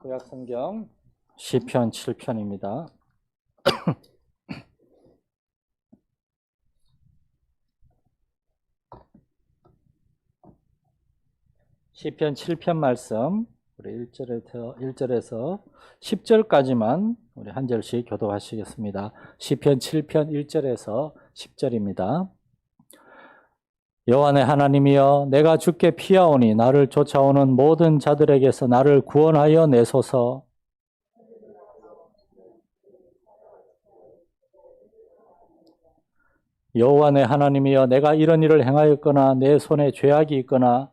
구약성경 시편 7편입니다. 시편 7편 말씀 우리 1절에서 10절까지만 우리 한 절씩 교독하시겠습니다. 시편 7편 1절에서 10절입니다. 여호와 내 하나님이여, 내가 주께 피하오니 나를 쫓아오는 모든 자들에게서 나를 구원하여 내소서. 여호와 내 하나님이여, 내가 이런 일을 행하였거나 내 손에 죄악이 있거나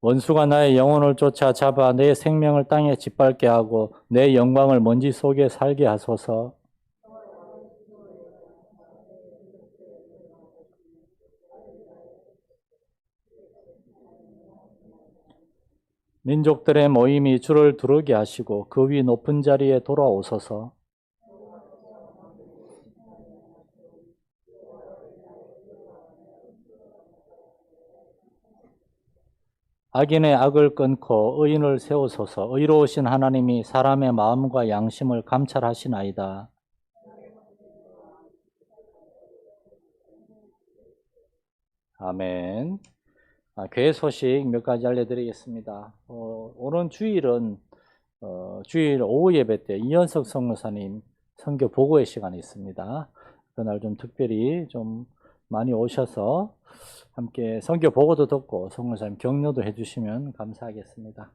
원수가 나의 영혼을 쫓아 잡아 내 생명을 땅에 짓밟게 하고 내 영광을 먼지 속에 살게 하소서. 민족들의 모임이 주를 두르게 하시고 그 위 높은 자리에 돌아오소서. 악인의 악을 끊고 의인을 세우소서. 의로우신 하나님이 사람의 마음과 양심을 감찰하시나이다. 아멘. 교회 소식 몇 가지 알려드리겠습니다. 오는 주일은 주일 오후 예배 때 이현석 성모사님 선교 보고회 시간이 있습니다. 그날 좀 특별히 좀 많이 오셔서 함께 선교 보고도 듣고 성모사님 격려도 해주시면 감사하겠습니다.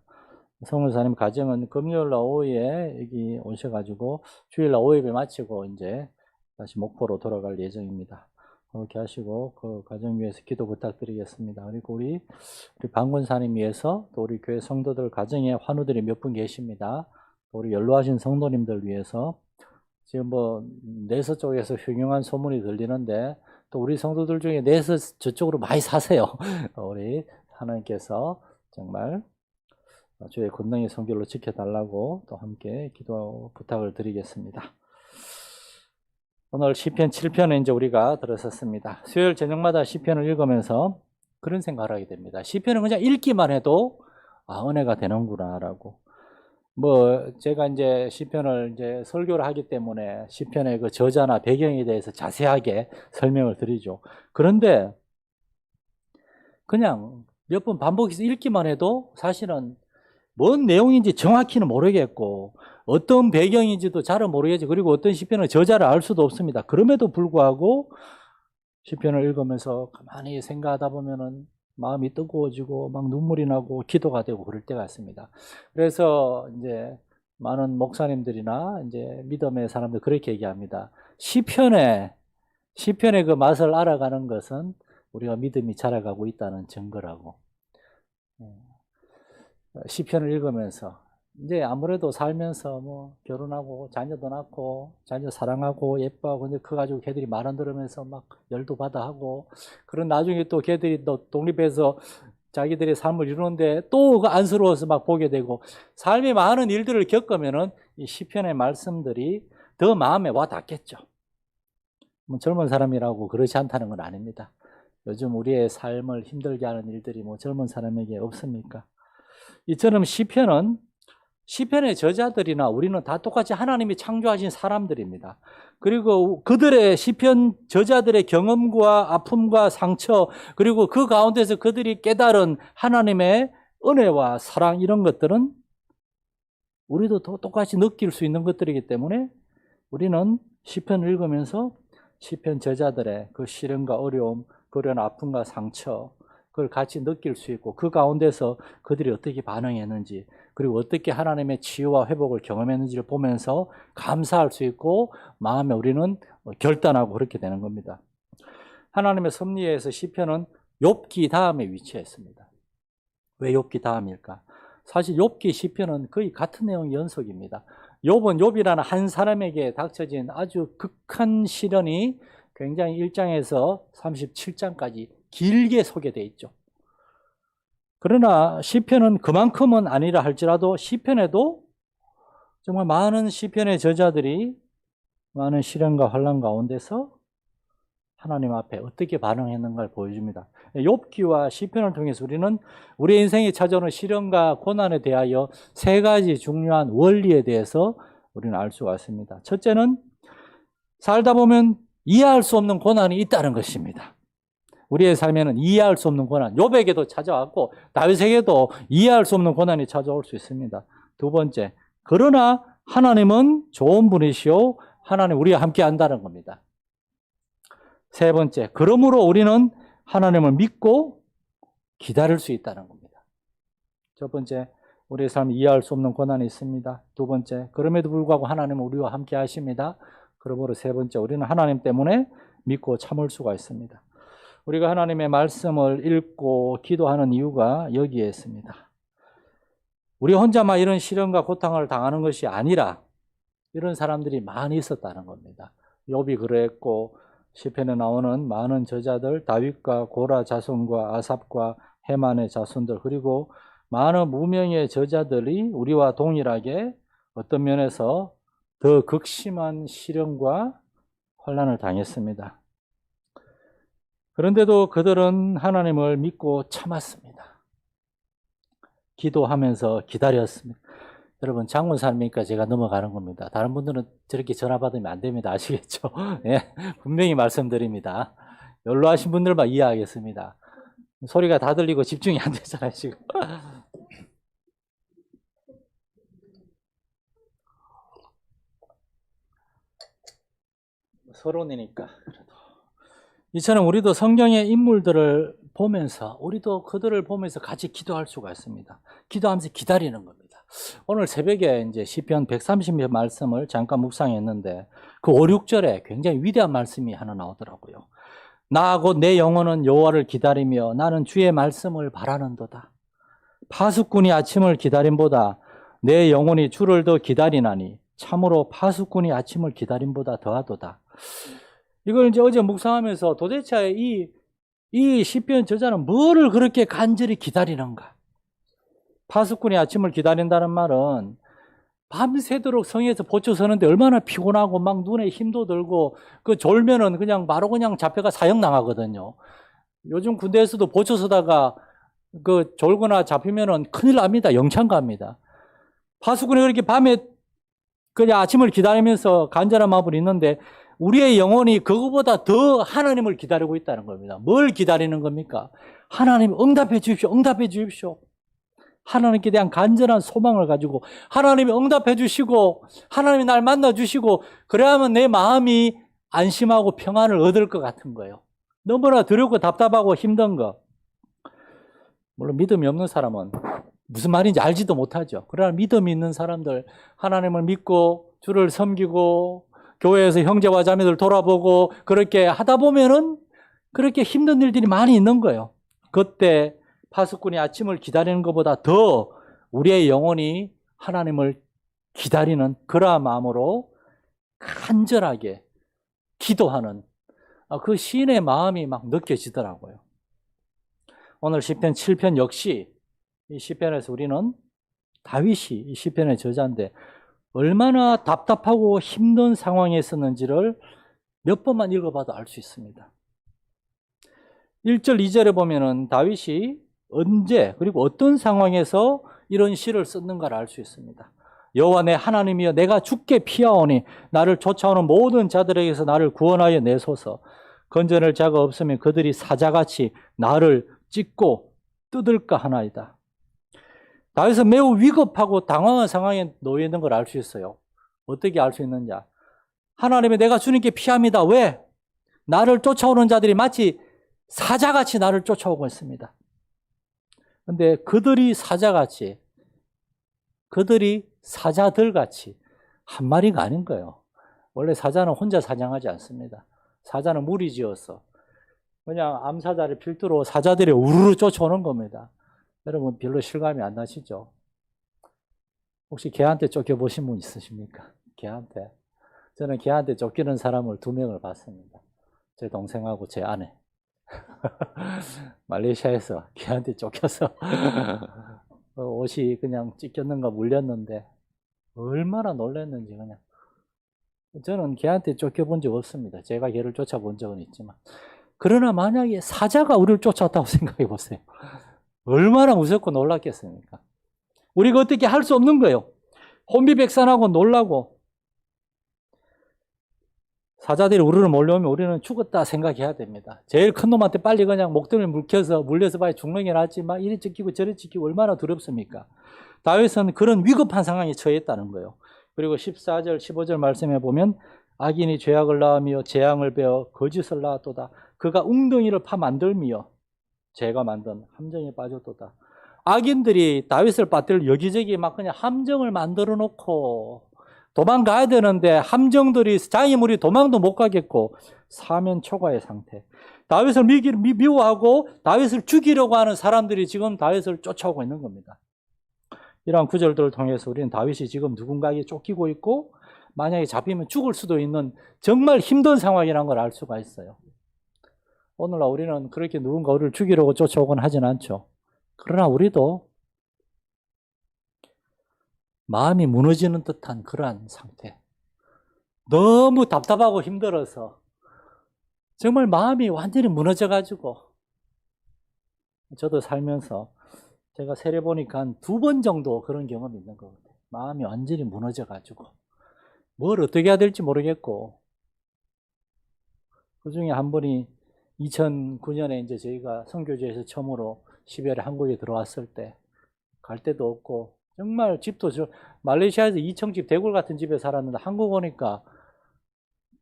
성모사님 가정은 금요일 날 오후에 여기 오셔가지고 주일 날 오후 예배 마치고 이제 다시 목포로 돌아갈 예정입니다. 그렇게 하시고 그 가정 위해서 기도 부탁드리겠습니다. 그리고 우리 방권사님 위해서 또 우리 교회 성도들 가정에 환우들이 몇 분 계십니다. 또 우리 연로하신 성도님들 위해서 지금 내서 쪽에서 흉흉한 소문이 들리는데 또 우리 성도들 중에 내서 저쪽으로 많이 사세요. 우리 하나님께서 정말 주의 권능의 성결로 지켜달라고 또 함께 기도 부탁을 드리겠습니다. 오늘 시편 7편에 이제 우리가 들어섰습니다. 수요일 저녁마다 시편을 읽으면서 그런 생각을 하게 됩니다. 시편은 그냥 읽기만 해도 은혜가 되는구나라고. 제가 이제 시편을 이제 설교를 하기 때문에 시편의 그 저자나 배경에 대해서 자세하게 설명을 드리죠. 그런데 그냥 몇 번 반복해서 읽기만 해도 사실은 뭔 내용인지 정확히는 모르겠고 어떤 배경인지도 잘은 모르겠지. 그리고 어떤 시편의 저자를 알 수도 없습니다. 그럼에도 불구하고 시편을 읽으면서 가만히 생각하다 보면은 마음이 뜨거워지고 막 눈물이 나고 기도가 되고 그럴 때가 있습니다. 그래서 이제 많은 목사님들이나 이제 믿음의 사람들 그렇게 얘기합니다. 시편의 그 맛을 알아가는 것은 우리가 믿음이 자라가고 있다는 증거라고. 시편을 읽으면서 이제 아무래도 살면서 결혼하고 자녀도 낳고 자녀 사랑하고 예뻐하고 이제 커가지고 걔들이 말 안 들으면서 막 열도 받아 하고 그런 나중에 또 걔들이 또 독립해서 자기들의 삶을 이루는데 또 안쓰러워서 막 보게 되고 삶의 많은 일들을 겪으면은 이 시편의 말씀들이 더 마음에 와 닿겠죠. 젊은 사람이라고 그렇지 않다는 건 아닙니다. 요즘 우리의 삶을 힘들게 하는 일들이 젊은 사람에게 없습니까? 이처럼 시편의 저자들이나 우리는 다 똑같이 하나님이 창조하신 사람들입니다. 그리고 그들의 시편 저자들의 경험과 아픔과 상처 그리고 그 가운데서 그들이 깨달은 하나님의 은혜와 사랑 이런 것들은 우리도 똑같이 느낄 수 있는 것들이기 때문에 우리는 시편을 읽으면서 시편 저자들의 그 시련과 어려움, 그런 아픔과 상처 그걸 같이 느낄 수 있고 그 가운데서 그들이 어떻게 반응했는지 그리고 어떻게 하나님의 치유와 회복을 경험했는지를 보면서 감사할 수 있고 마음에 우리는 결단하고 그렇게 되는 겁니다. 하나님의 섭리에서 시편은 욥기 다음에 위치했습니다. 왜 욥기 다음일까? 사실 욥기 시편은 거의 같은 내용 연속입니다. 욥이라는 한 사람에게 닥쳐진 아주 극한 시련이 굉장히 1장에서 37장까지 길게 소개되어 있죠. 그러나 시편은 그만큼은 아니라 할지라도 시편에도 정말 많은 시편의 저자들이 많은 시련과 환난 가운데서 하나님 앞에 어떻게 반응했는가를 보여줍니다. 욥기와 시편을 통해서 우리는 우리 인생에 찾아오는 시련과 고난에 대하여 세 가지 중요한 원리에 대해서 우리는 알 수가 있습니다. 첫째는 살다 보면 이해할 수 없는 고난이 있다는 것입니다. 우리의 삶에는 이해할 수 없는 고난, 욥에게도 찾아왔고 다윗에게도 이해할 수 없는 고난이 찾아올 수 있습니다. 두 번째, 그러나 하나님은 좋은 분이시오. 하나님 우리와 함께 한다는 겁니다. 세 번째, 그러므로 우리는 하나님을 믿고 기다릴 수 있다는 겁니다. 첫 번째, 우리의 삶에 이해할 수 없는 고난이 있습니다. 두 번째, 그럼에도 불구하고 하나님은 우리와 함께 하십니다. 그러므로 세 번째, 우리는 하나님 때문에 믿고 참을 수가 있습니다. 우리가 하나님의 말씀을 읽고 기도하는 이유가 여기에 있습니다. 우리 혼자만 이런 시련과 고통을 당하는 것이 아니라 이런 사람들이 많이 있었다는 겁니다. 욥이 그랬고 시편에 나오는 많은 저자들, 다윗과 고라 자손과 아삽과 헤만의 자손들, 그리고 많은 무명의 저자들이 우리와 동일하게 어떤 면에서 더 극심한 시련과 환난을 당했습니다. 그런데도 그들은 하나님을 믿고 참았습니다. 기도하면서 기다렸습니다. 여러분, 장군 삶이니까 제가 넘어가는 겁니다. 다른 분들은 저렇게 전화 받으면 안 됩니다. 아시겠죠? 예, 분명히 말씀드립니다. 연로하신 분들만 이해하겠습니다. 소리가 다 들리고 집중이 안 되잖아요, 지금. 서론이니까. 이처럼 우리도 성경의 인물들을 보면서 우리도 그들을 보면서 같이 기도할 수가 있습니다. 기도하면서 기다리는 겁니다. 오늘 새벽에 이제 시편 130편 말씀을 잠깐 묵상했는데 그 5, 6절에 굉장히 위대한 말씀이 하나 나오더라고요. 나 곧 내 영혼은 여호와를 기다리며 나는 주의 말씀을 바라는도다. 파수꾼이 아침을 기다림보다 내 영혼이 주를 더 기다리나니 참으로 파수꾼이 아침을 기다림보다 더하도다. 이걸 이제 어제 묵상하면서 도대체 이 시편 저자는 뭐를 그렇게 간절히 기다리는가? 파수꾼이 아침을 기다린다는 말은 밤새도록 성에서 보초 서는데 얼마나 피곤하고 막 눈에 힘도 들고 그 졸면은 그냥 바로 그냥 잡혀가 사형 당하거든요. 요즘 군대에서도 보초 서다가 그 졸거나 잡히면은 큰일 납니다. 영창 갑니다. 파수꾼이 그렇게 밤에 그냥 아침을 기다리면서 간절한 마음을 있는데 우리의 영혼이 그거보다 더 하나님을 기다리고 있다는 겁니다. 뭘 기다리는 겁니까? 하나님 응답해 주십시오. 응답해 주십시오. 하나님께 대한 간절한 소망을 가지고 하나님이 응답해 주시고 하나님이 날 만나 주시고 그래야만 내 마음이 안심하고 평안을 얻을 것 같은 거예요. 너무나 두렵고 답답하고 힘든 거. 물론 믿음이 없는 사람은 무슨 말인지 알지도 못하죠. 그러나 믿음이 있는 사람들, 하나님을 믿고 주를 섬기고 교회에서 형제와 자매들 돌아보고 그렇게 하다 보면은 그렇게 힘든 일들이 많이 있는 거예요. 그때 파수꾼이 아침을 기다리는 것보다 더 우리의 영혼이 하나님을 기다리는 그러한 마음으로 간절하게 기도하는 그 시인의 마음이 막 느껴지더라고요. 오늘 시편 7편 역시 이 시편에서 우리는 다윗이 이 시편의 저자인데 얼마나 답답하고 힘든 상황에 있었는지를 몇 번만 읽어봐도 알 수 있습니다. 1절, 2절에 보면은 다윗이 언제 그리고 어떤 상황에서 이런 시를 썼는가를 알 수 있습니다. 여호와 내 하나님이여 내가 주께 피하오니 나를 쫓아오는 모든 자들에게서 나를 구원하여 내소서. 건져낼 자가 없으면 그들이 사자같이 나를 찢고 뜯을까 하나이다. 다윗은 매우 위급하고 당황한 상황에 놓여 있는 걸 알 수 있어요. 어떻게 알 수 있느냐? 하나님이 내가 주님께 피합니다. 왜? 나를 쫓아오는 자들이 마치 사자같이 나를 쫓아오고 있습니다. 그런데 그들이 사자같이, 그들이 사자들같이 한 마리가 아닌 거예요. 원래 사자는 혼자 사냥하지 않습니다. 사자는 무리지어서 그냥 암사자를 필두로 사자들이 우르르 쫓아오는 겁니다. 여러분 별로 실감이 안 나시죠? 혹시 개한테 쫓겨보신 분 있으십니까? 개한테. 저는 개한테 쫓기는 사람을 2명을 봤습니다. 제 동생하고 제 아내. 말레이시아에서 개한테 쫓겨서 옷이 그냥 찢겼는가 물렸는데 얼마나 놀랐는지 그냥 저는 걔한테 쫓겨본 적 없습니다. 제가 걔를 쫓아본 적은 있지만. 그러나 만약에 사자가 우리를 쫓아왔다고 생각해 보세요. 얼마나 무섭고 놀랐겠습니까? 우리가 어떻게 할 수 없는 거예요. 혼비백산하고 놀라고. 사자들이 우리를 몰려오면 우리는 죽었다 생각해야 됩니다. 제일 큰 놈한테 빨리 그냥 목덜미 물려서 봐야 죽는 게 낫지, 막 이리 찢기고 저리 찢기고 얼마나 두렵습니까? 다윗은 그런 위급한 상황에 처했다는 거예요. 그리고 14절, 15절 말씀해 보면 악인이 죄악을 낳으며 재앙을 베어 거짓을 낳았도다. 그가 웅덩이를 파 만들며 죄가 만든 함정에 빠졌도다. 악인들이 다윗을 빠뜨릴 여기저기 막 그냥 함정을 만들어 놓고 도망가야 되는데 함정들이 장애물이 도망도 못 가겠고 사면 초과의 상태. 다윗을 미워하고 다윗을 죽이려고 하는 사람들이 지금 다윗을 쫓아오고 있는 겁니다. 이러한 구절들을 통해서 우리는 다윗이 지금 누군가에게 쫓기고 있고 만약에 잡히면 죽을 수도 있는 정말 힘든 상황이라는 걸 알 수가 있어요. 오늘날 우리는 그렇게 누군가 우리를 죽이려고 쫓아오곤 하진 않죠. 그러나 우리도 마음이 무너지는 듯한 그러한 상태. 너무 답답하고 힘들어서 정말 마음이 완전히 무너져가지고 저도 살면서 제가 세려보니까 한 2번 정도 그런 경험이 있는 것 같아요. 마음이 완전히 무너져가지고 뭘 어떻게 해야 될지 모르겠고 그 중에 한 번이 2009년에 이제 저희가 선교지에서 처음으로 12월에 한국에 들어왔을 때 갈 데도 없고 정말 집도 말레이시아에서 2층집 대굴 같은 집에 살았는데 한국 오니까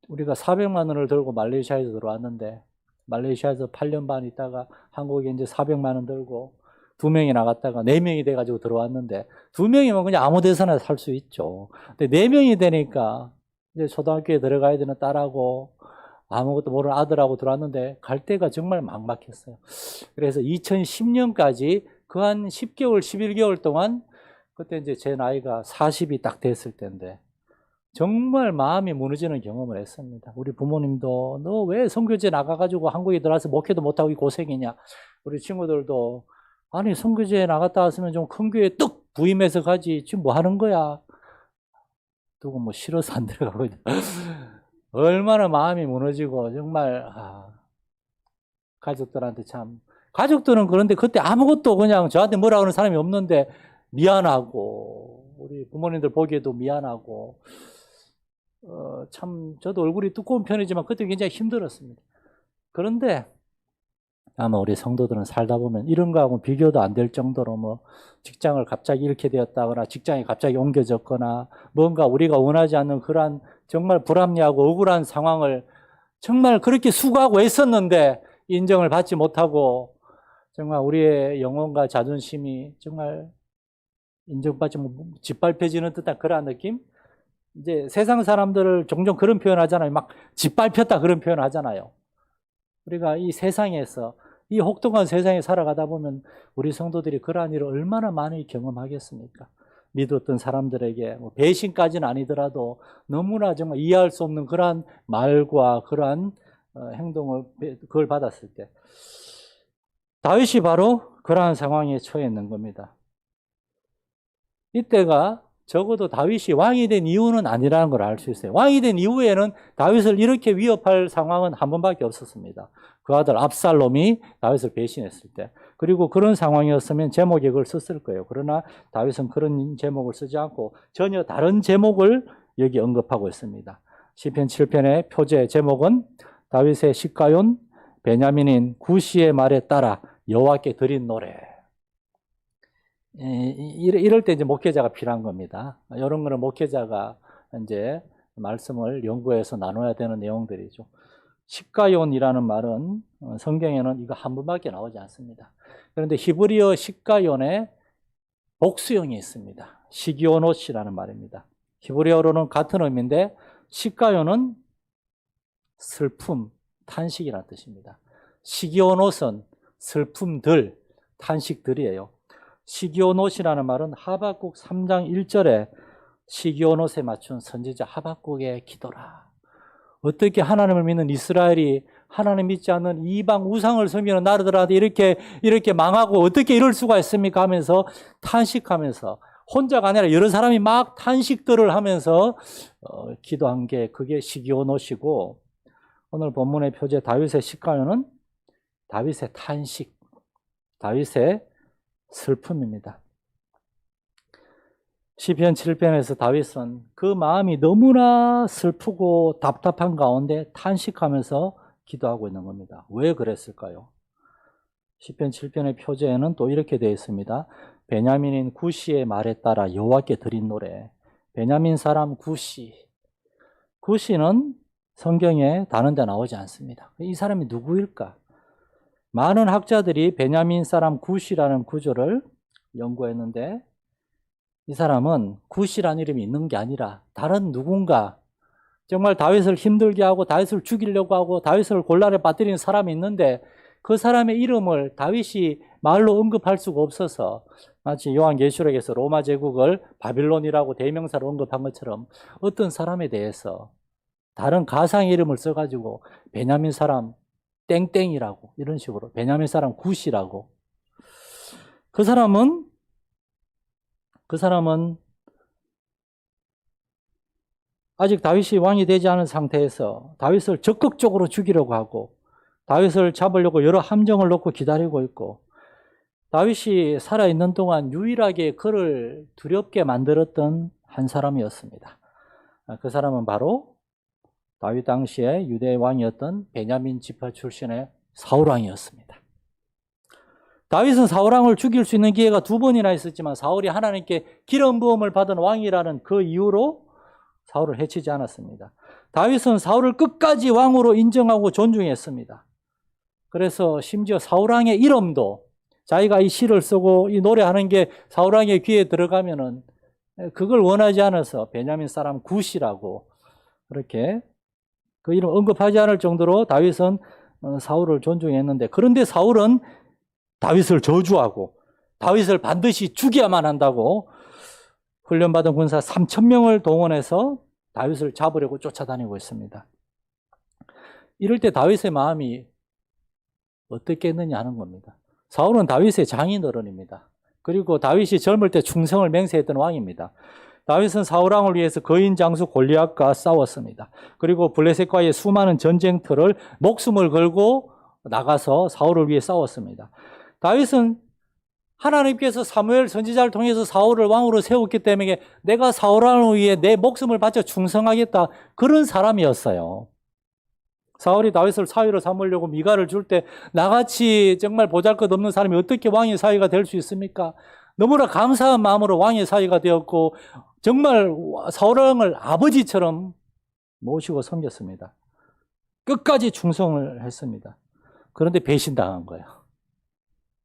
우리가 400만 원을 들고 말레이시아에서 들어왔는데 말레이시아에서 8년 반 있다가 한국에 이제 400만 원 들고 2명이 나갔다가 4명이 돼가지고 들어왔는데 2명이면 그냥 아무 데서나 살 수 있죠. 근데 4명이 되니까 이제 초등학교에 들어가야 되는 딸하고 아무것도 모르는 아들하고 들어왔는데 갈 데가 정말 막막했어요. 그래서 2010년까지 그 한 10개월, 11개월 동안 그때 이제 제 나이가 40이 딱 됐을 때인데 정말 마음이 무너지는 경험을 했습니다. 우리 부모님도 너 왜 선교지에 나가가지고 한국에 들어와서 목회도 못하고 이 고생이냐. 우리 친구들도 아니 선교지에 나갔다 왔으면 좀 큰 교회에 뚝 부임해서 가지 지금 뭐 하는 거야. 누구 뭐 싫어서 안 들어가고 얼마나 마음이 무너지고 정말 가족들한테 참 가족들은 그런데 그때 아무것도 그냥 저한테 뭐라 그러는 사람이 없는데 미안하고 우리 부모님들 보기에도 미안하고 참 저도 얼굴이 두꺼운 편이지만 그때 굉장히 힘들었습니다. 그런데 아마 우리 성도들은 살다 보면 이런 거하고 비교도 안 될 정도로 뭐 직장을 갑자기 잃게 되었다거나 직장이 갑자기 옮겨졌거나 뭔가 우리가 원하지 않는 그러한 정말 불합리하고 억울한 상황을 정말 그렇게 수고하고 애썼는데 인정을 받지 못하고 정말 우리의 영혼과 자존심이 정말 인정받지 못 짓밟혀지는 듯한 그러한 느낌? 이제 세상 사람들을 종종 그런 표현 하잖아요. 막 짓밟혔다 그런 표현 하잖아요. 우리가 이 세상에서 이 혹독한 세상에 살아가다 보면 우리 성도들이 그러한 일을 얼마나 많이 경험하겠습니까? 믿었던 사람들에게 뭐 배신까지는 아니더라도 너무나 정말 이해할 수 없는 그러한 말과 그러한 행동을 그걸 받았을 때 다윗이 바로 그러한 상황에 처해 있는 겁니다. 이때가 적어도 다윗이 왕이 된 이유는 아니라는 걸 알 수 있어요. 왕이 된 이후에는 다윗을 이렇게 위협할 상황은 한 번밖에 없었습니다. 그 아들 압살롬이 다윗을 배신했을 때. 그리고 그런 상황이었으면 제목에 그걸 썼을 거예요. 그러나 다윗은 그런 제목을 쓰지 않고 전혀 다른 제목을 여기 언급하고 있습니다. 시편 7편의 표제 제목은 다윗의 시가용 베냐민인 구시의 말에 따라 여호와께 드린 노래. 이럴 때 이제 목회자가 필요한 겁니다. 이런 거는 목회자가 이제 말씀을 연구해서 나눠야 되는 내용들이죠. 시가용이라는 말은 성경에는 이거 한 번밖에 나오지 않습니다. 그런데 히브리어 시가용에 복수형이 있습니다. 시기오노시라는 말입니다. 히브리어로는 같은 의미인데 시가용은 슬픔, 탄식이라는 뜻입니다. 시기오노스는 슬픔들, 탄식들이에요. 시기오노시라는 말은 하박국 3장 1절에 시기오노스에 맞춘 선지자 하박국의 기도라. 어떻게 하나님을 믿는 이스라엘이 하나님 믿지 않는 이방 우상을 섬기는 나라들한테 이렇게 망하고 어떻게 이럴 수가 있습니까 하면서 탄식하면서 혼자가 아니라 여러 사람이 막 탄식들을 하면서 기도한 게 그게 시기온옷이고, 오늘 본문의 표제 다윗의 시가요는 다윗의 탄식, 다윗의 슬픔입니다. 시편 7편에서 다윗은 그 마음이 너무나 슬프고 답답한 가운데 탄식하면서 기도하고 있는 겁니다. 왜 그랬을까요? 시편 7편의 표제에는 또 이렇게 되어 있습니다. 베냐민인 구시의 말에 따라 여호와께 드린 노래. 베냐민 사람 구시. 구시는 성경에 다른 데 나오지 않습니다. 이 사람이 누구일까? 많은 학자들이 베냐민 사람 구시라는 구조를 연구했는데, 이 사람은 구시라는 이름이 있는 게 아니라 다른 누군가, 정말 다윗을 힘들게 하고 다윗을 죽이려고 하고 다윗을 곤란에 빠뜨리는 사람이 있는데, 그 사람의 이름을 다윗이 말로 언급할 수가 없어서 마치 요한계시록에서 로마 제국을 바빌론이라고 대명사로 언급한 것처럼 어떤 사람에 대해서 다른 가상의 이름을 써가지고 베냐민 사람 땡땡이라고, 이런 식으로 베냐민 사람 굿이라고. 그 사람은 아직 다윗이 왕이 되지 않은 상태에서 다윗을 적극적으로 죽이려고 하고 다윗을 잡으려고 여러 함정을 놓고 기다리고 있고, 다윗이 살아있는 동안 유일하게 그를 두렵게 만들었던 한 사람이었습니다. 그 사람은 바로 다윗 당시에 유대 왕이었던 베냐민 지파 출신의 사울 왕이었습니다. 다윗은 사울 왕을 죽일 수 있는 기회가 2번이나 있었지만 사울이 하나님께 기름 부음을 받은 왕이라는 그 이유로 사울을 해치지 않았습니다. 다윗은 사울을 끝까지 왕으로 인정하고 존중했습니다. 그래서 심지어 사울 왕의 이름도, 자기가 이 시를 쓰고 이 노래하는 게 사울 왕의 귀에 들어가면은 그걸 원하지 않아서 베냐민 사람 굿이라고 그렇게 그 이름 언급하지 않을 정도로 다윗은 사울을 존중했는데, 그런데 사울은 다윗을 저주하고 다윗을 반드시 죽여야만 한다고 훈련받은 군사 3,000명을 동원해서 다윗을 잡으려고 쫓아다니고 있습니다. 이럴 때 다윗의 마음이 어떻게 했느냐 하는 겁니다. 사울은 다윗의 장인어른입니다. 그리고 다윗이 젊을 때 충성을 맹세했던 왕입니다. 다윗은 사울 왕을 위해서 거인 장수 골리앗과 싸웠습니다. 그리고 블레셋과의 수많은 전쟁터를 목숨을 걸고 나가서 사울을 위해 싸웠습니다. 다윗은 하나님께서 사무엘 선지자를 통해서 사울을 왕으로 세웠기 때문에 내가 사울 왕을 위해 내 목숨을 바쳐 충성하겠다, 그런 사람이었어요. 사울이 다윗을 사위로 삼으려고 미갈을 줄 때 나같이 정말 보잘것없는 사람이 어떻게 왕의 사위가 될 수 있습니까? 너무나 감사한 마음으로 왕의 사위가 되었고 정말 사울 왕을 아버지처럼 모시고 섬겼습니다. 끝까지 충성을 했습니다. 그런데 배신당한 거예요.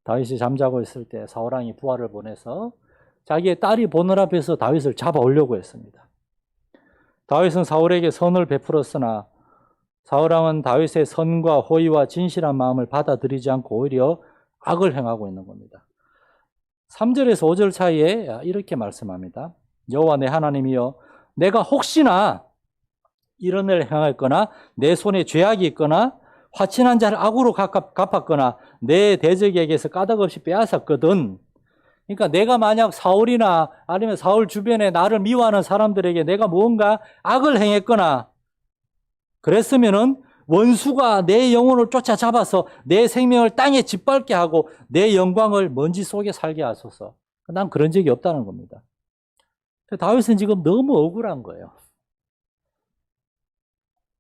다윗이 잠자고 있을 때 사울 왕이 부하를 보내서 자기의 딸이 보는 앞에서 다윗을 잡아오려고 했습니다. 다윗은 사울에게 선을 베풀었으나 사울 왕은 다윗의 선과 호의와 진실한 마음을 받아들이지 않고 오히려 악을 행하고 있는 겁니다. 3절에서 5절 사이에 이렇게 말씀합니다. 여호와 내 하나님이여, 내가 혹시나 이런 일을 행하였거나 내 손에 죄악이 있거나 화친한 자를 악으로 갚았거나 내 대적에게서 까닭없이 빼앗았거든. 그러니까 내가 만약 사울이나 아니면 사울 주변에 나를 미워하는 사람들에게 내가 무언가 악을 행했거나 그랬으면은 원수가 내 영혼을 쫓아잡아서 내 생명을 땅에 짓밟게 하고 내 영광을 먼지 속에 살게 하소서. 난 그런 적이 없다는 겁니다. 다윗은 지금 너무 억울한 거예요.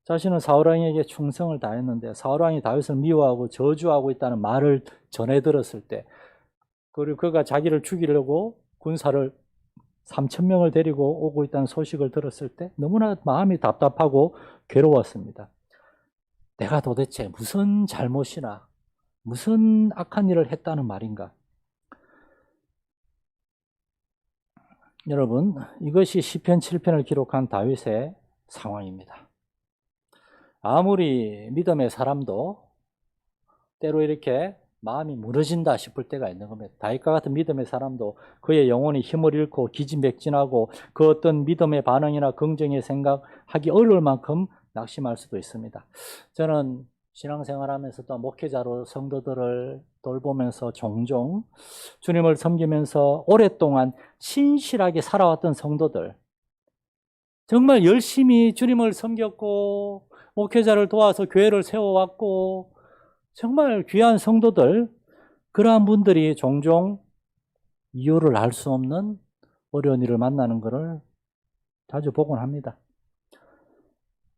자신은 사울왕에게 충성을 다했는데 사울왕이 다윗을 미워하고 저주하고 있다는 말을 전해 들었을 때, 그리고 그가 자기를 죽이려고 군사를 3,000명을 데리고 오고 있다는 소식을 들었을 때 너무나 마음이 답답하고 괴로웠습니다. 내가 도대체 무슨 잘못이나 무슨 악한 일을 했다는 말인가? 여러분, 이것이 시편 7편을 기록한 다윗의 상황입니다. 아무리 믿음의 사람도 때로 이렇게 마음이 무너진다 싶을 때가 있는 겁니다. 다윗과 같은 믿음의 사람도 그의 영혼이 힘을 잃고 기진맥진하고 그 어떤 믿음의 반응이나 긍정의 생각하기 어려울 만큼 낙심할 수도 있습니다. 저는 신앙생활하면서 또 목회자로 성도들을 돌보면서 종종 주님을 섬기면서 오랫동안 신실하게 살아왔던 성도들, 정말 열심히 주님을 섬겼고 목회자를 도와서 교회를 세워왔고 정말 귀한 성도들, 그러한 분들이 종종 이유를 알 수 없는 어려운 일을 만나는 것을 자주 보곤 합니다.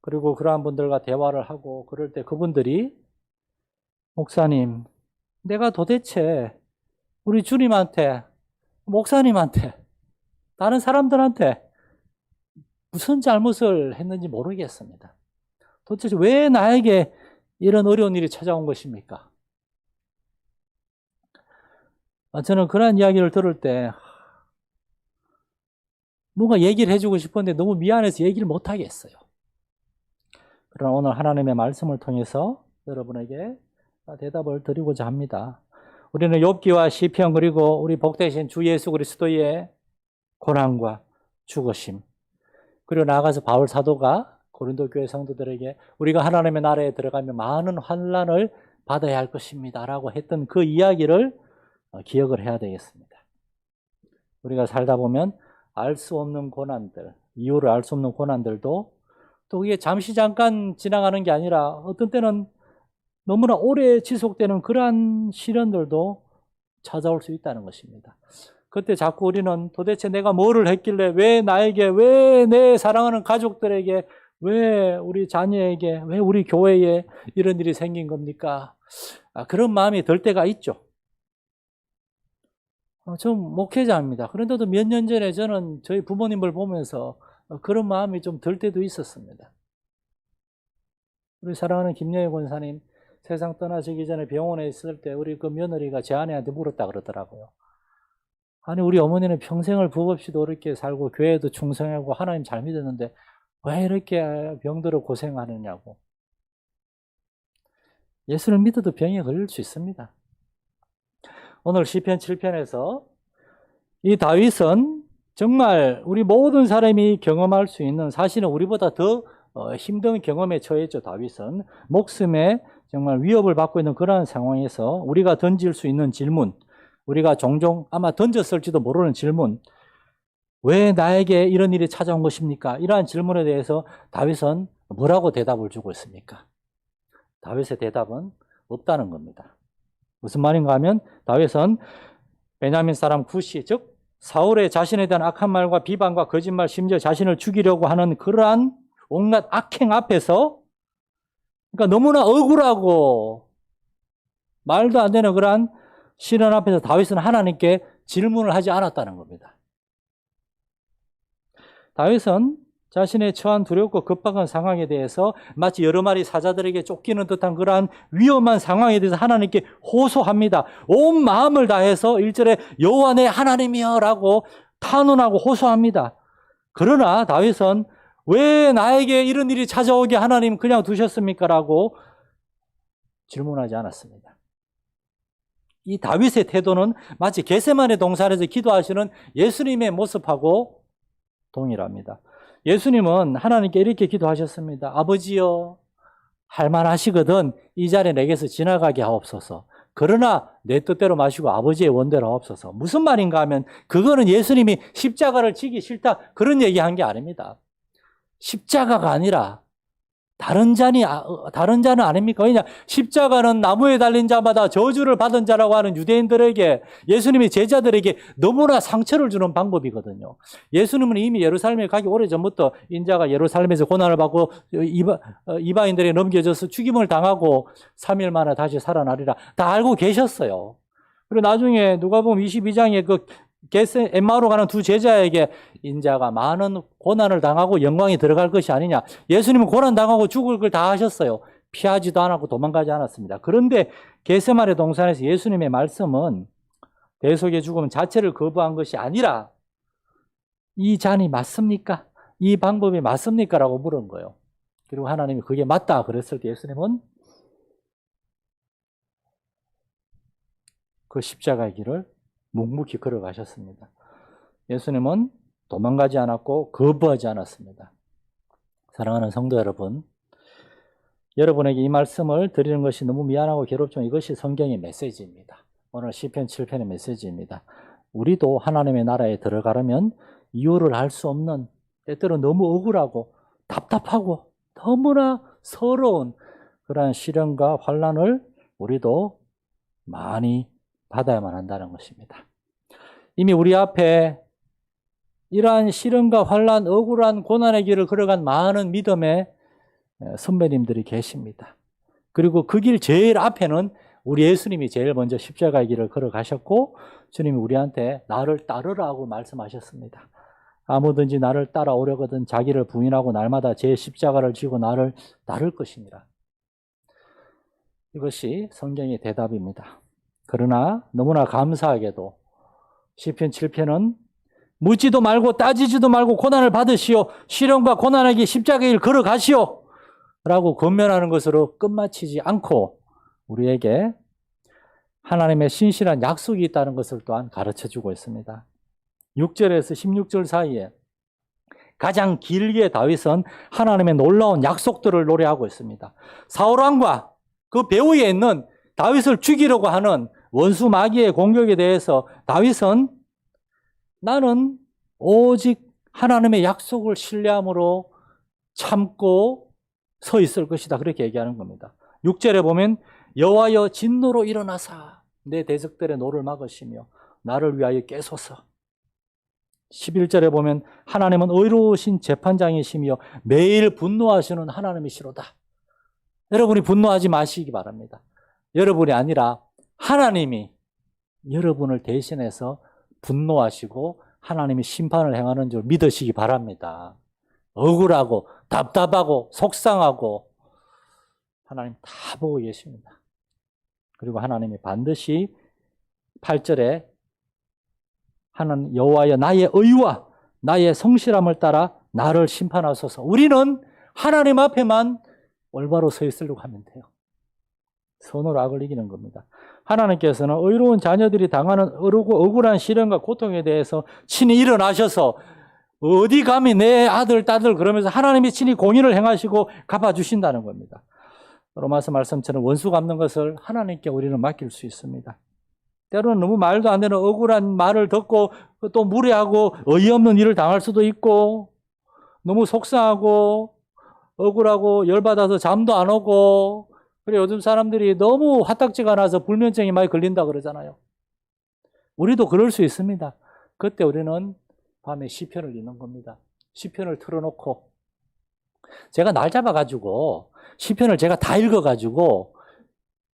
그리고 그러한 분들과 대화를 하고 그럴 때 그분들이 목사님, 내가 도대체 우리 주님한테, 목사님한테, 다른 사람들한테 무슨 잘못을 했는지 모르겠습니다. 도대체 왜 나에게 이런 어려운 일이 찾아온 것입니까? 저는 그런 이야기를 들을 때 뭔가 얘기를 해주고 싶었는데 너무 미안해서 얘기를 못하겠어요. 그러나 오늘 하나님의 말씀을 통해서 여러분에게 대답을 드리고자 합니다. 우리는 욥기와 시편 그리고 우리 복되신 주 예수 그리스도의 고난과 죽으심, 그리고 나아가서 바울 사도가 고린도 교회 성도들에게 우리가 하나님의 나라에 들어가면 많은 환난을 받아야 할 것입니다 라고 했던 그 이야기를 기억을 해야 되겠습니다. 우리가 살다 보면 알 수 없는 고난들, 이유를 알 수 없는 고난들도 또 그게 잠시 잠깐 지나가는 게 아니라 어떤 때는 너무나 오래 지속되는 그러한 시련들도 찾아올 수 있다는 것입니다. 그때 자꾸 우리는 도대체 내가 뭐를 했길래 왜 나에게, 왜 내 사랑하는 가족들에게, 왜 우리 자녀에게, 왜 우리 교회에 이런 일이 생긴 겁니까? 그런 마음이 들 때가 있죠. 전 목회자입니다. 그런데도 몇 년 전에 저는 저희 부모님을 보면서 그런 마음이 좀 들 때도 있었습니다. 우리 사랑하는 김여희 권사님, 세상 떠나시기 전에 병원에 있을 때 우리 그 며느리가 제 아내한테 물었다 그러더라고요. 아니, 우리 어머니는 평생을 부 없이도 이렇게 살고 교회에도 충성하고 하나님 잘 믿었는데 왜 이렇게 병들어 고생하느냐고. 예수를 믿어도 병에 걸릴 수 있습니다. 오늘 시편 7편에서 이 다윗은 정말 우리 모든 사람이 경험할 수 있는, 사실은 우리보다 더 힘든 경험에 처했죠. 다윗은 목숨에 정말 위협을 받고 있는 그러한 상황에서 우리가 던질 수 있는 질문, 우리가 종종 아마 던졌을지도 모르는 질문, 왜 나에게 이런 일이 찾아온 것입니까? 이러한 질문에 대해서 다윗은 뭐라고 대답을 주고 있습니까? 다윗의 대답은 없다는 겁니다. 무슨 말인가 하면 다윗은 베냐민 사람 구시, 즉 사울의 자신에 대한 악한 말과 비방과 거짓말, 심지어 자신을 죽이려고 하는 그러한 온갖 악행 앞에서, 그러니까 너무나 억울하고 말도 안 되는 그러한 시련 앞에서 다윗은 하나님께 질문을 하지 않았다는 겁니다. 다윗은 자신의 처한 두렵고 급박한 상황에 대해서 마치 여러 마리 사자들에게 쫓기는 듯한 그러한 위험한 상황에 대해서 하나님께 호소합니다. 온 마음을 다해서 1절에 여호와 내 하나님이여 라고 탄원하고 호소합니다. 그러나 다윗은 왜 나에게 이런 일이 찾아오게 하나님 그냥 두셨습니까? 라고 질문하지 않았습니다. 이 다윗의 태도는 마치 겟세마네 동산에서 기도하시는 예수님의 모습하고 동일합니다. 예수님은 하나님께 이렇게 기도하셨습니다. 아버지여, 할만하시거든 이 자리 내게서 지나가게 하옵소서. 그러나 내 뜻대로 마시고 아버지의 원대로 하옵소서. 무슨 말인가 하면 그거는 예수님이 십자가를 지기 싫다 그런 얘기한 게 아닙니다. 십자가가 아니라 다른 자는 아닙니까? 왜냐, 십자가는 나무에 달린 자마다 저주를 받은 자라고 하는 유대인들에게, 예수님의 제자들에게 너무나 상처를 주는 방법이거든요. 예수님은 이미 예루살렘에 가기 오래전부터 인자가 예루살렘에서 고난을 받고 이방인들에게 넘겨져서 죽임을 당하고 3일 만에 다시 살아나리라 다 알고 계셨어요. 그리고 나중에 누가복음 22장에 그 엠마오로 가는 두 제자에게 인자가 많은 고난을 당하고 영광이 들어갈 것이 아니냐. 예수님은 고난 당하고 죽을 걸 다 하셨어요. 피하지도 않았고 도망가지 않았습니다. 그런데 겟세마네 동산에서 예수님의 말씀은 대속의 죽음 자체를 거부한 것이 아니라 이 잔이 맞습니까? 이 방법이 맞습니까? 라고 물은 거예요. 그리고 하나님이 그게 맞다 그랬을 때 예수님은 그 십자가의 길을 묵묵히 걸어가셨습니다. 예수님은 도망가지 않았고 거부하지 않았습니다. 사랑하는 성도 여러분, 여러분에게 이 말씀을 드리는 것이 너무 미안하고 괴롭지만 이것이 성경의 메시지입니다. 오늘 시편 7편의 메시지입니다. 우리도 하나님의 나라에 들어가려면 이유를 알 수 없는, 때때로 너무 억울하고 답답하고 너무나 서러운 그러한 시련과 환난을 우리도 많이 받아야만 한다는 것입니다. 이미 우리 앞에 이러한 시련과 환난, 억울한 고난의 길을 걸어간 많은 믿음의 선배님들이 계십니다. 그리고 그 길 제일 앞에는 우리 예수님이 제일 먼저 십자가의 길을 걸어가셨고 주님이 우리한테 나를 따르라고 말씀하셨습니다. 아무든지 나를 따라오려거든 자기를 부인하고 날마다 제 십자가를 지고 나를 따를 것이니라. 이것이 성경의 대답입니다. 그러나 너무나 감사하게도 시편 7편은 묻지도 말고 따지지도 말고 고난을 받으시오. 시련과 고난에게 십자가의 길 걸어가시오. 라고 권면하는 것으로 끝마치지 않고 우리에게 하나님의 신실한 약속이 있다는 것을 또한 가르쳐주고 있습니다. 6절에서 16절 사이에 가장 길게 다윗은 하나님의 놀라운 약속들을 노래하고 있습니다. 사울왕과 그 배후에 있는 다윗을 죽이려고 하는 원수 마귀의 공격에 대해서 다윗은 나는 오직 하나님의 약속을 신뢰함으로 참고 서 있을 것이다. 그렇게 얘기하는 겁니다. 6절에 보면 여호와여 진노로 일어나사 내 대적들의 노를 막으시며 나를 위하여 깨소서. 11절에 보면 하나님은 의로우신 재판장이시며 매일 분노하시는 하나님이시로다. 여러분이 분노하지 마시기 바랍니다. 여러분이 아니라 하나님이 여러분을 대신해서 분노하시고 하나님이 심판을 행하는 줄 믿으시기 바랍니다. 억울하고 답답하고 속상하고 하나님 다 보고 계십니다. 그리고 하나님이 반드시 8절에 하나님 여호와여 나의 의와 나의 성실함을 따라 나를 심판하소서. 우리는 하나님 앞에만 올바로 서 있으려고 하면 돼요. 선으로 악을 이기는 겁니다. 하나님께서는 의로운 자녀들이 당하는 억울한 시련과 고통에 대해서 친히 일어나셔서 어디 감히 내 아들, 딸들 그러면서 하나님이 친히 공의를 행하시고 갚아주신다는 겁니다. 로마서 말씀처럼 원수 갚는 것을 하나님께 우리는 맡길 수 있습니다. 때로는 너무 말도 안 되는 억울한 말을 듣고 또 무례하고 어이없는 일을 당할 수도 있고 너무 속상하고 억울하고 열받아서 잠도 안 오고 그래 요즘 사람들이 너무 화딱지가 나서 불면증이 많이 걸린다 그러잖아요. 우리도 그럴 수 있습니다. 그때 우리는 밤에 시편을 읽는 겁니다. 시편을 틀어놓고 제가 날 잡아가지고 시편을 제가 다 읽어가지고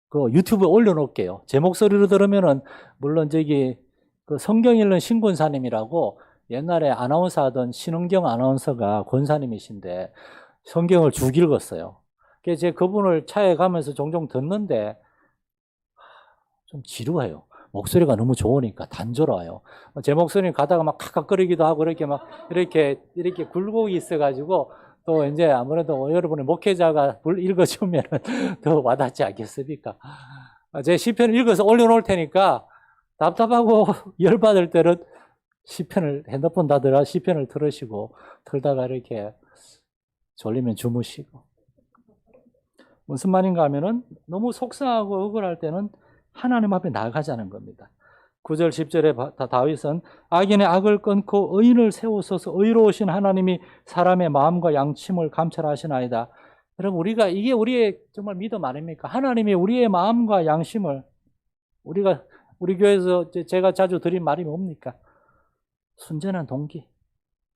그 유튜브에 올려놓을게요. 제 목소리로 들으면은 물론 저기 그 성경 읽는 신권사님이라고 옛날에 아나운서 하던 신은경 아나운서가 권사님이신데 성경을 쭉 읽었어요. 그래서 제가 그분을 차에 가면서 종종 듣는데 좀 지루해요. 목소리가 너무 좋으니까 단조로워요. 제 목소리는 가다가 막 칵칵거리기도 하고 이렇게 굴곡이 있어가지고 또 이제 아무래도 여러분의 목회자가 읽어주면 더 와닿지 않겠습니까? 제 시편을 읽어서 올려놓을 테니까 답답하고 열받을 때는 시편을 핸드폰 닫으라 시편을 들으시고 틀다가 이렇게 졸리면 주무시고 무슨 말인가 하면은 너무 속상하고 억울할 때는 하나님 앞에 나가자는 겁니다. 9절 10절에 다윗은 악인의 악을 끊고 의인을 세우소서 의로우신 하나님이 사람의 마음과 양심을 감찰하시나이다. 여러분 이게 우리의 정말 믿음 아닙니까? 하나님이 우리의 마음과 양심을 우리 교회에서 제가 자주 드린 말이 뭡니까? 순전한 동기.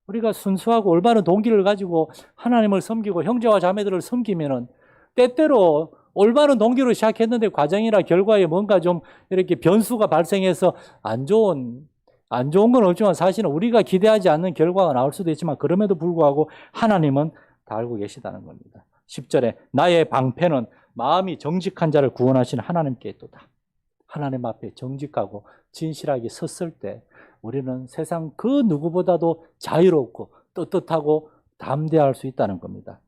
우리가 순수하고 올바른 동기를 가지고 하나님을 섬기고 형제와 자매들을 섬기면은 때때로 올바른 동기로 시작했는데 과정이나 결과에 뭔가 좀 이렇게 변수가 발생해서 안 좋은 건 없지만 사실은 우리가 기대하지 않는 결과가 나올 수도 있지만 그럼에도 불구하고 하나님은 다 알고 계시다는 겁니다. 10절에 나의 방패는 마음이 정직한 자를 구원하시는 하나님께 있도다. 하나님 앞에 정직하고 진실하게 섰을 때 우리는 세상 그 누구보다도 자유롭고 떳떳하고 담대할 수 있다는 겁니다.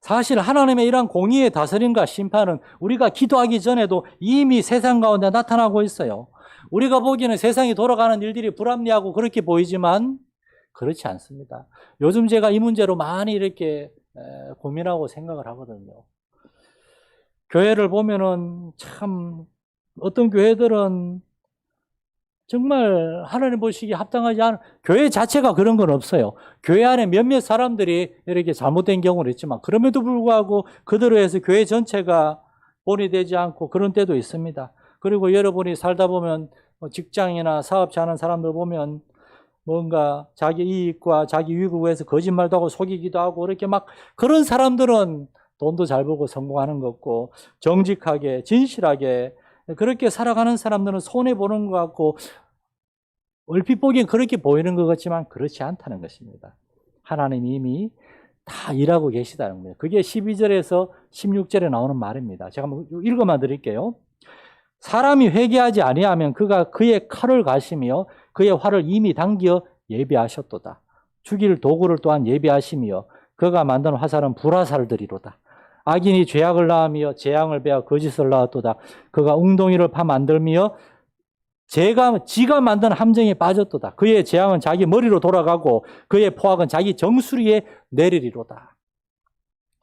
사실 하나님의 이러한 공의의 다스림과 심판은 우리가 기도하기 전에도 이미 세상 가운데 나타나고 있어요. 우리가 보기에는 세상이 돌아가는 일들이 불합리하고 그렇게 보이지만 그렇지 않습니다. 요즘 제가 이 문제로 많이 이렇게 고민하고 생각을 하거든요. 교회를 보면은 참 어떤 교회들은 정말 하나님 보시기에 합당하지 않은, 교회 자체가 그런 건 없어요. 교회 안에 몇몇 사람들이 이렇게 잘못된 경우는 있지만 그럼에도 불구하고 그대로 해서 교회 전체가 본이 되지 않고 그런 때도 있습니다. 그리고 여러분이 살다 보면 직장이나 사업자 하는 사람들 보면 뭔가 자기 이익과 자기 유익을 위해서 거짓말도 하고 속이기도 하고 이렇게 막, 그런 사람들은 돈도 잘 벌고 성공하는 것 같고 정직하게 진실하게 그렇게 살아가는 사람들은 손해보는 것 같고 얼핏 보기엔 그렇게 보이는 것 같지만 그렇지 않다는 것입니다. 하나님이 이미 다 일하고 계시다는 거예요. 그게 12절에서 16절에 나오는 말입니다. 제가 한번 읽어만 드릴게요. 사람이 회개하지 아니하면 그가 그의 칼을 가시며 그의 활을 이미 당겨 예비하셨도다. 죽일 도구를 또한 예비하시며 그가 만든 화살은 불화살들이로다. 악인이 죄악을 낳으며 재앙을 베어 거짓을 낳았도다. 그가 웅덩이를 파 만들며 지가 만든 함정에 빠졌도다. 그의 재앙은 자기 머리로 돌아가고 그의 포악은 자기 정수리에 내리리로다.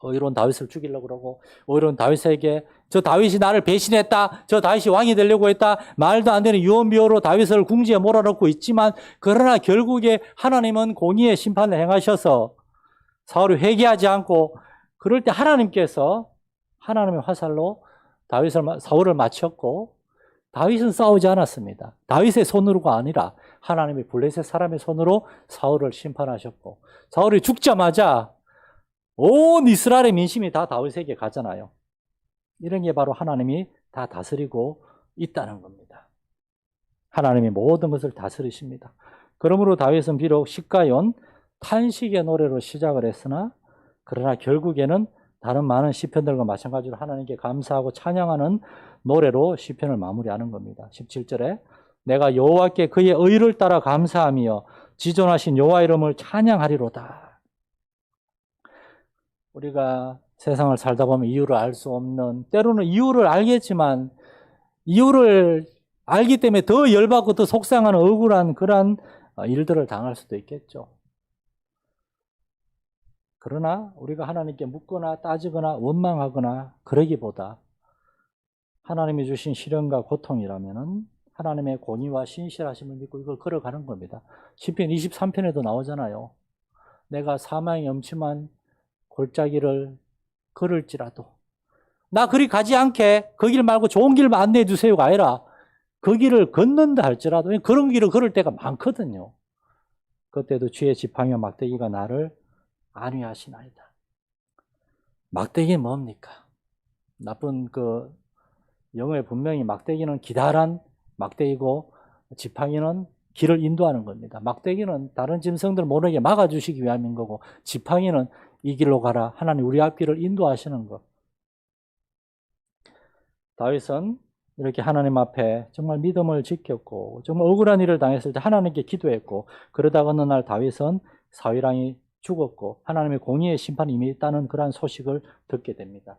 의로운 다윗을 죽이려고 그러고 의로운 다윗에게 저 다윗이 나를 배신했다. 저 다윗이 왕이 되려고 했다. 말도 안 되는 유언비어로 다윗을 궁지에 몰아넣고 있지만 그러나 결국에 하나님은 공의의 심판을 행하셔서 사울이 회개하지 않고 그럴 때 하나님께서 하나님의 화살로 사울을 맞췄고 다윗은 싸우지 않았습니다. 다윗의 손으로가 아니라 하나님의 블레셋 사람의 손으로 사울을 심판하셨고 사울이 죽자마자 온 이스라엘의 민심이 다 다윗에게 가잖아요. 이런 게 바로 하나님이 다 다스리고 있다는 겁니다. 하나님이 모든 것을 다스리십니다. 그러므로 다윗은 비록 시가연 탄식의 노래로 시작을 했으나 그러나 결국에는 다른 많은 시편들과 마찬가지로 하나님께 감사하고 찬양하는 노래로 시편을 마무리하는 겁니다. 17절에 내가 여호와께 그의 의를 따라 감사하며 지존하신 여호와 이름을 찬양하리로다. 우리가 세상을 살다 보면 이유를 알 수 없는, 때로는 이유를 알겠지만 이유를 알기 때문에 더 열받고 더 속상하는 억울한 그런 일들을 당할 수도 있겠죠. 그러나 우리가 하나님께 묻거나 따지거나 원망하거나 그러기보다 하나님이 주신 시련과 고통이라면은 하나님의 공의와 신실하심을 믿고 이걸 걸어가는 겁니다. 시편 23편에도 나오잖아요. 내가 사망의 엄침한 골짜기를 걸을지라도 나 그리 가지 않게 그 길 말고 좋은 길만 안내해 주세요가 아니라 그 길을 걷는다 할지라도 그런 길을 걸을 때가 많거든요. 그때도 쥐의 지팡이와 막대기가 나를 안위하시나이다. 막대기는 뭡니까? 나쁜 영어에 분명히 막대기는 기다란 막대기고 지팡이는 길을 인도하는 겁니다. 막대기는 다른 짐승들 모르게 막아주시기 위함인 거고 지팡이는 이 길로 가라. 하나님 우리 앞길을 인도하시는 것. 다윗은 이렇게 하나님 앞에 정말 믿음을 지켰고 정말 억울한 일을 당했을 때 하나님께 기도했고 그러다가 어느 날 다윗은 사울왕이 죽었고 하나님의 공의의 심판이 이미 있다는 그러한 소식을 듣게 됩니다.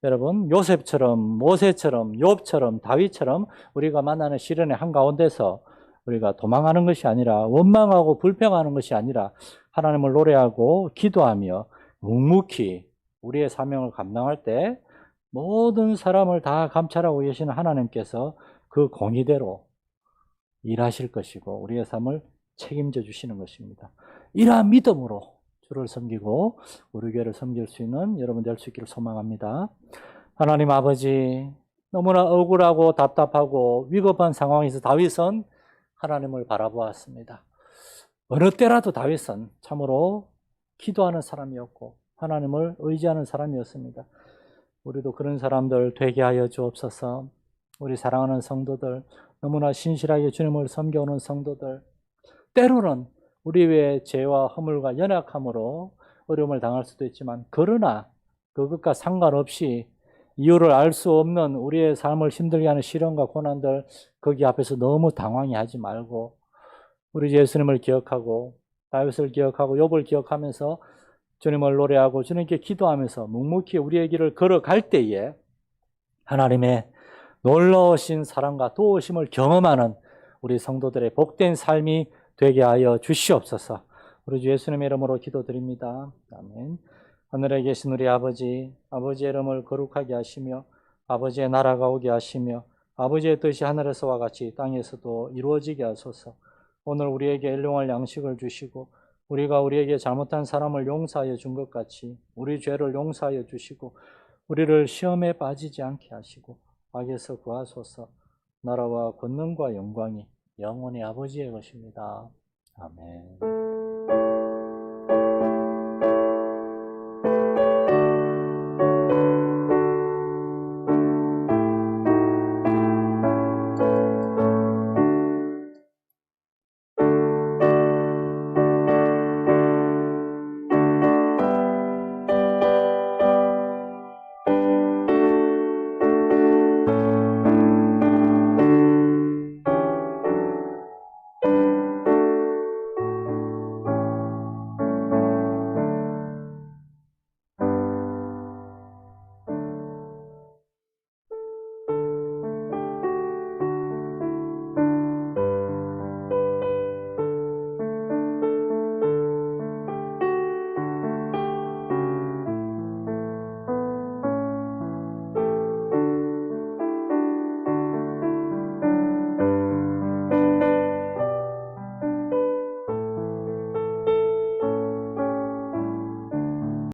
여러분 요셉처럼 모세처럼 욥처럼 다윗처럼 우리가 만나는 시련의 한가운데서 우리가 도망하는 것이 아니라 원망하고 불평하는 것이 아니라 하나님을 노래하고 기도하며 묵묵히 우리의 사명을 감당할 때 모든 사람을 다 감찰하고 계시는 하나님께서 그 공의대로 일하실 것이고 우리의 삶을 책임져 주시는 것입니다. 이러한 믿음으로 주를 섬기고 우리 교회를 섬길 수 있는 여러분 될 수 있기를 소망합니다. 하나님 아버지, 너무나 억울하고 답답하고 위급한 상황에서 다윗은 하나님을 바라보았습니다. 어느 때라도 다윗은 참으로 기도하는 사람이었고 하나님을 의지하는 사람이었습니다. 우리도 그런 사람들 되게 하여 주옵소서. 우리 사랑하는 성도들, 너무나 신실하게 주님을 섬겨오는 성도들, 때로는 우리의 죄와 허물과 연약함으로 어려움을 당할 수도 있지만 그러나 그것과 상관없이 이유를 알 수 없는 우리의 삶을 힘들게 하는 시련과 고난들 거기 앞에서 너무 당황해 하지 말고 우리 예수님을 기억하고 다윗을 기억하고 욥을 기억하면서 주님을 노래하고 주님께 기도하면서 묵묵히 우리의 길을 걸어갈 때에 하나님의 놀라우신 사랑과 도우심을 경험하는 우리 성도들의 복된 삶이 되게 하여 주시옵소서. 우리 주 예수님의 이름으로 기도드립니다. 아멘. 하늘에 계신 우리 아버지, 아버지의 이름을 거룩하게 하시며 아버지의 나라가 오게 하시며 아버지의 뜻이 하늘에서와 같이 땅에서도 이루어지게 하소서. 오늘 우리에게 일용할 양식을 주시고 우리가 우리에게 잘못한 사람을 용서하여 준 것 같이 우리 죄를 용서하여 주시고 우리를 시험에 빠지지 않게 하시고 악에서 구하소서. 나라와 권능과 영광이 영원히 아버지의 것입니다. 아멘.